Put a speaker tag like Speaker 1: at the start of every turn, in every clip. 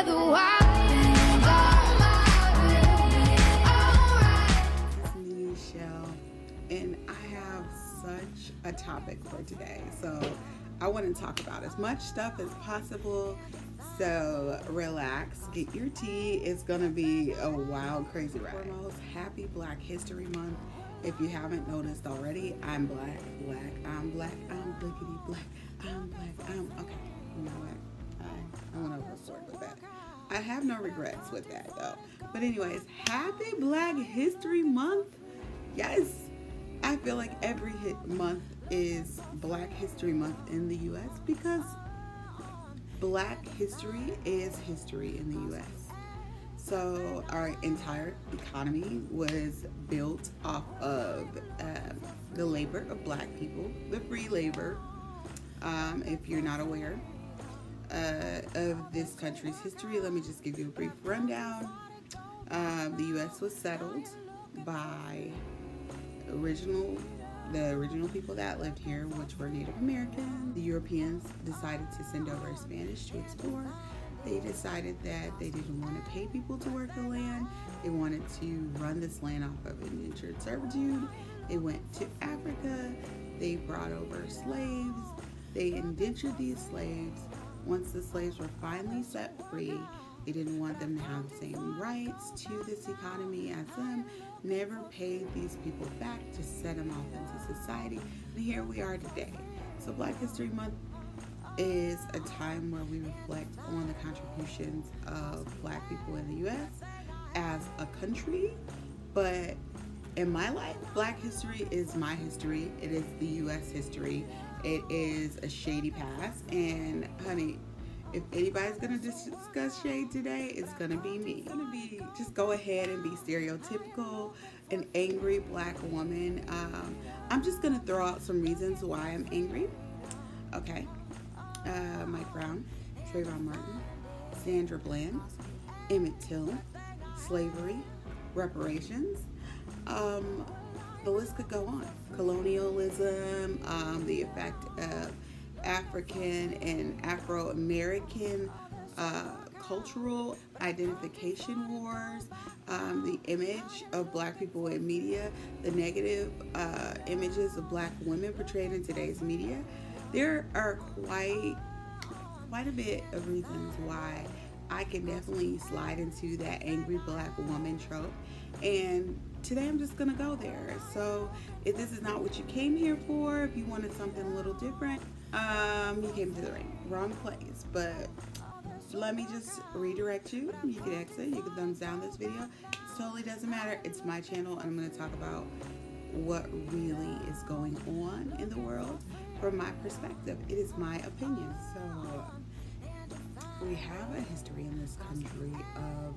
Speaker 1: the wild. Alright.
Speaker 2: This is Michelle, and I have such a topic for today. So I want to talk about as much stuff as possible. So relax, get your tea. It's gonna be a wild, crazy ride. Foremost, happy Black History Month. If you haven't noticed already, I'm black, I'm blickety black, I'm black, okay. You know what? I went overboard with that. I have no regrets with that though. But anyways, happy Black History Month. Yes, I feel like every month is Black History Month in the U.S. because Black history is history in the U.S. So our entire economy was built off of the labor of Black people, the free labor. If you're not aware of this country's history, let me just give you a brief rundown. The U.S. was settled by the original people that lived here, which were Native Americans. The Europeans decided to send over Spanish to explore. They decided that they didn't want to pay people to work the land. They wanted to run this land off of indentured servitude. They went to Africa. They brought over slaves. They indentured these slaves. Once the slaves were finally set free, they didn't want them to have the same rights to this economy as them. Never paid these people back to set them off into society. And here we are today. So Black History Month is a time where we reflect on the contributions of Black people in the U.S. as a country. But in my life, Black history is my history. It is the U.S. history. It is a shady past. And honey, if anybody's gonna discuss shade today, it's gonna be me. It's gonna be, just go ahead and be stereotypical, an angry Black woman. I'm just gonna throw out some reasons why I'm angry. Okay. Mike Brown, Trayvon Martin, Sandra Bland, Emmett Till, slavery, reparations. The list could go on. Colonialism, the effect of African and Afro-American cultural identification wars, the image of Black people in media, the negative images of Black women portrayed in today's media. There are quite a bit of reasons why I can definitely slide into that angry Black woman trope. And today I'm just gonna go there. So if this is not what you came here for, if you wanted something a little different, you came to the wrong place. But let me just redirect you. You can exit, you can thumbs down this video. It totally doesn't matter. It's my channel, and I'm gonna talk about what really is going on in the world from my perspective. It is my opinion. So we have a history in this country of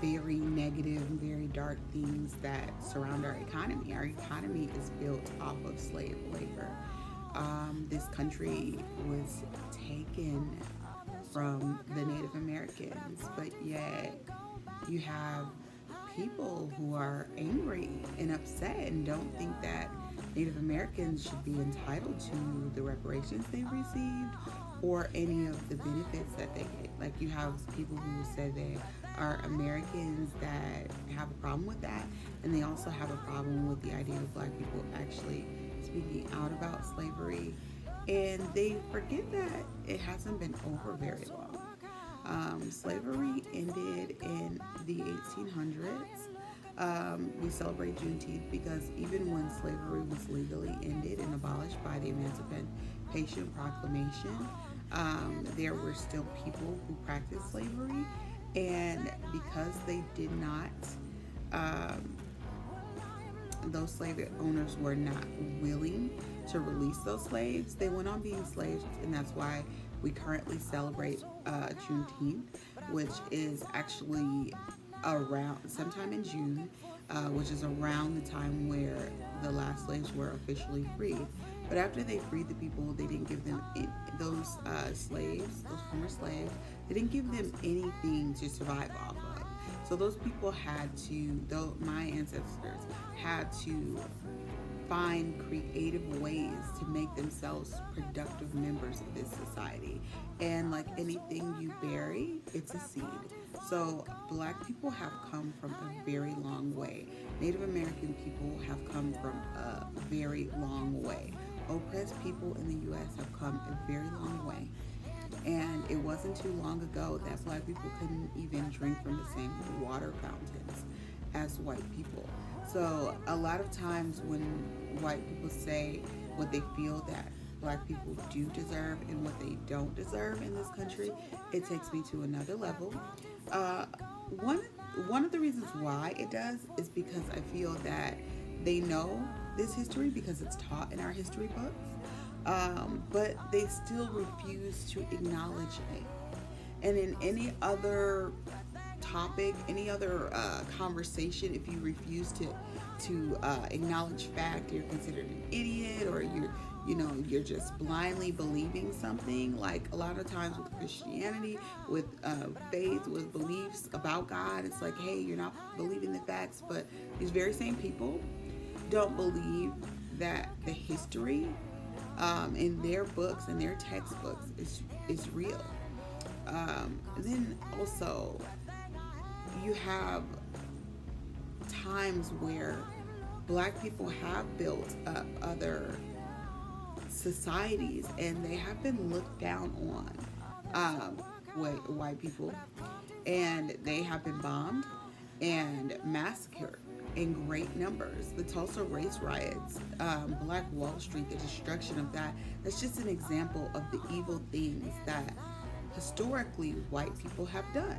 Speaker 2: very negative, very dark things that surround our economy. Our economy is built off of slave labor. This country was taken from the Native Americans, but yet you have people who are angry and upset and don't think that Native Americans should be entitled to the reparations they've received or any of the benefits that they get. Like, you have people who say they are Americans that have a problem with that, and they also have a problem with the idea of Black people actually speaking out about slavery, and they forget that it hasn't been over very long. Slavery ended in the 1800s. We celebrate Juneteenth because even when slavery was legally ended and abolished by the Emancipation Proclamation, there were still people who practiced slavery, and because they did not, those slave owners were not willing to release those slaves, they went on being slaves, and that's why we currently celebrate Juneteenth, which is actually around sometime in June, which is around the time where the last slaves were officially freed. But after they freed the people, they didn't give them those slaves, those former slaves, they didn't give them anything to survive off of. So those people had to, my ancestors had to find creative ways to make themselves productive members of this society. And like anything you bury, it's a seed. So Black people have come from a very long way. Native American people have come from a very long way. Oppressed people in the U.S. have come a very long way. And it wasn't too long ago that Black people couldn't even drink from the same water fountains as white people. So a lot of times when white people say what they feel that Black people do deserve and what they don't deserve in this country, it takes me to another level. One of the reasons why it does is because I feel that they know this history because it's taught in our history books, but they still refuse to acknowledge it. And in any other topic, any other conversation, if you refuse to acknowledge fact, you're considered an idiot, or you're just blindly believing something. Like a lot of times with Christianity, with faith, with beliefs about God, it's like, hey, you're not believing the facts. But these very same people don't believe that the history in their books and their textbooks is real. Then also you have times where Black people have built up other societies and they have been looked down on, white people, and they have been bombed and massacred in great numbers. The Tulsa race riots, Black Wall Street, the destruction of that's just an example of the evil things that historically white people have done.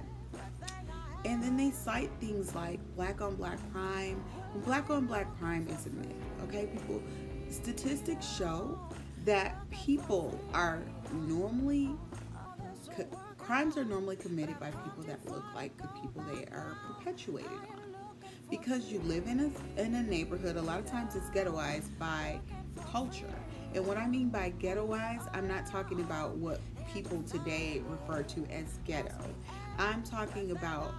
Speaker 2: And then they cite things like Black on Black crime. Black on Black crime is a myth, okay, people? Statistics show that crimes are normally committed by people that look like the people they are perpetuated on. Because you live in a neighborhood, a lot of times it's ghettoized by culture. And what I mean by ghettoized, I'm not talking about what people today refer to as ghetto. I'm talking about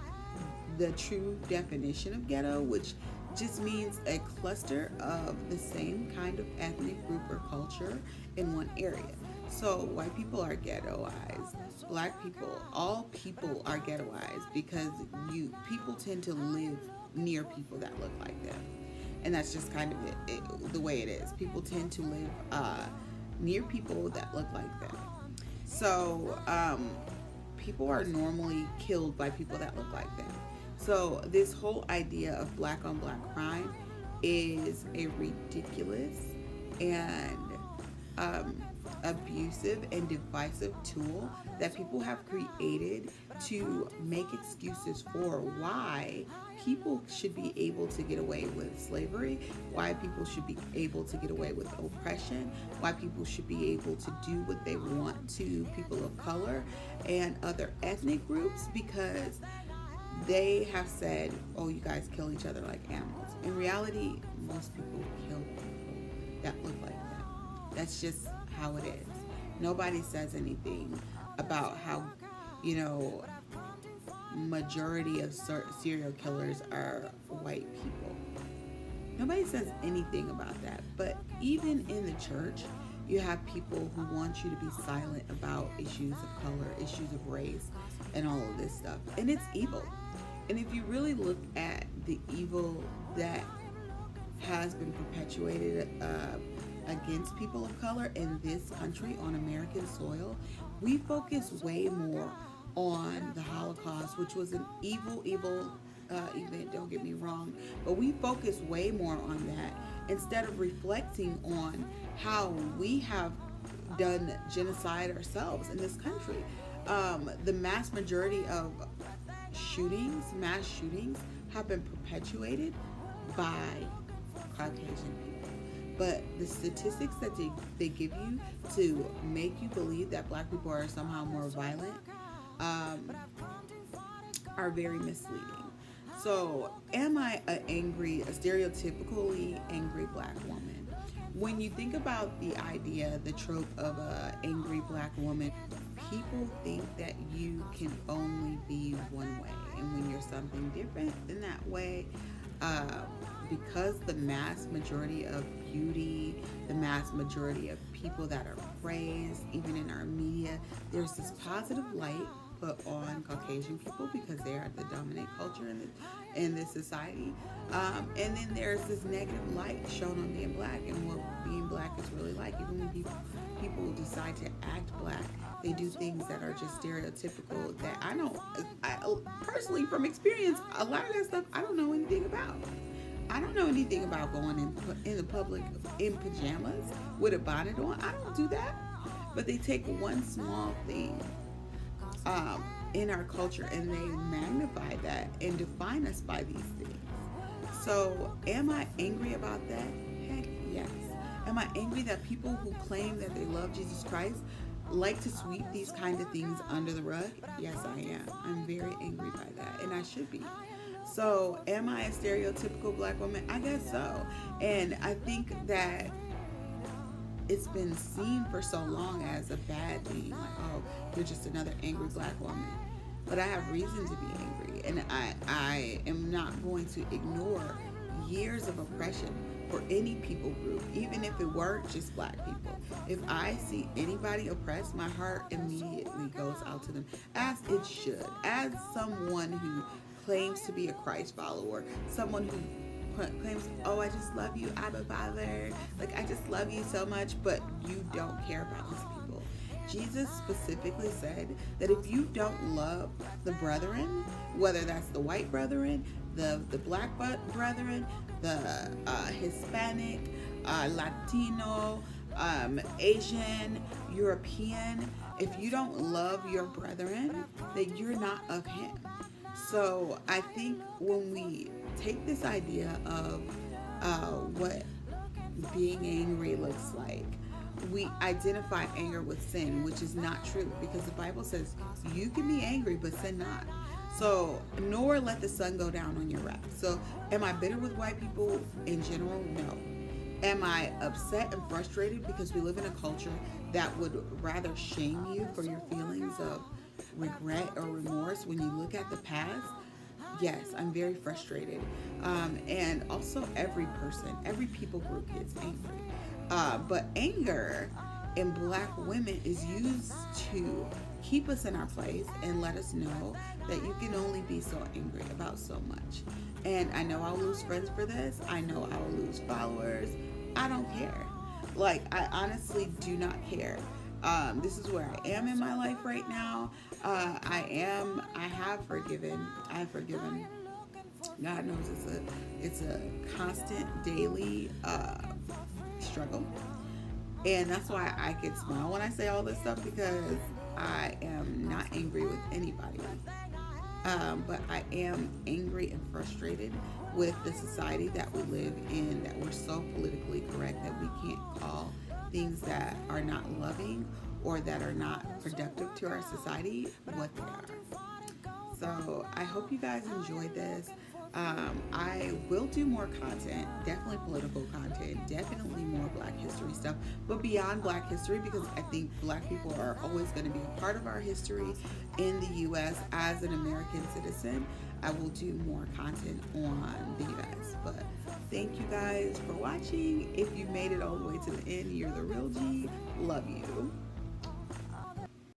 Speaker 2: the true definition of ghetto, which just means a cluster of the same kind of ethnic group or culture in one area. So white people are ghettoized, Black people, all people are ghettoized because people tend to live near people that look like them. And that's just kind of the way it is. People tend to live near people that look like them. So people are normally killed by people that look like them. So this whole idea of Black on Black crime is a ridiculous and abusive and divisive tool that people have created to make excuses for why people should be able to get away with slavery, why people should be able to get away with oppression, why people should be able to do what they want to people of color and other ethnic groups, because they have said, oh, you guys kill each other like animals. In reality, most people kill people that look like them. That's just how it is. Nobody says anything about how, majority of serial killers are white people. Nobody says anything about that. But even in the church, you have people who want you to be silent about issues of color, issues of race, and all of this stuff. And it's evil. And if you really look at the evil that has been perpetuated against people of color in this country, on American soil, we focus way more on the Holocaust, which was an evil event, don't get me wrong, but we focus way more on that instead of reflecting on how we have done genocide ourselves in this country. The mass majority of mass shootings have been perpetuated by Caucasian people. But the statistics that they give you to make you believe that Black people are somehow more violent are very misleading. So, am I a stereotypically angry Black woman? When you think about the idea, the trope of a angry Black woman, people think that you can only be one way, and when you're something different than that way, because the mass majority of beauty, the mass majority of people that are praised, even in our media, there's this positive light put on Caucasian people because they are the dominant culture in this society. And then there's this negative light shown on being black and what being black is really like. Even when people decide to act black, they do things that are just stereotypical that I personally from experience, a lot of that stuff I don't know anything about. I don't know anything about going in the public in pajamas with a bonnet on. I don't do that. But they take one small thing in our culture and they magnify that and define us by these things. So am I angry about that? Heck yes. Am I angry that people who claim that they love Jesus Christ like to sweep these kind of things under the rug? Yes, I am. I'm very angry by that, and I should be. So am I a stereotypical black woman? I guess so. And I think that it's been seen for so long as a bad thing, like, oh, you're just another angry black woman. But I have reason to be angry, and I am not going to ignore years of oppression for any people group, even if it were just black people. If I see anybody oppressed, my heart immediately goes out to them, as it should. As someone who claims to be a Christ follower, someone who claims, oh, I just love you, Abba Father, like I just love you so much, but you don't care about these people. Jesus specifically said that if you don't love the brethren, whether that's the white brethren, the black brethren, the Hispanic, Latino, Asian, European, if you don't love your brethren, then you're not of him. So I think when we take this idea of what being angry looks like, we identify anger with sin, which is not true, because the Bible says you can be angry but sin not. So, nor let the sun go down on your wrath. So, am I bitter with white people in general? No. Am I upset and frustrated because we live in a culture that would rather shame you for your feelings of regret or remorse when you look at the past? Yes, I'm very frustrated. And also every person, every people group gets angry. But anger in black women is used to keep us in our place and let us know that you can only be so angry about so much. And I know I'll lose friends for this. I know I'll lose followers. I don't care. Like, I honestly do not care. This is where I am in my life right now. I have forgiven. God knows it's a constant daily struggle. And that's why I can smile when I say all this stuff, because I am not angry with anybody. But I am angry and frustrated with the society that we live in, that we're so politically correct that we can't call things that are not loving or that are not productive to our society what they are. So I hope you guys enjoyed this. I will do more content, definitely political content, definitely more Black history stuff, but beyond Black history, because I think Black people are always going to be a part of our history in the U.S. As an American citizen, I will do more content on the U.S. But thank you guys for watching. If you made it all the way to the end, you're the real G. Love you.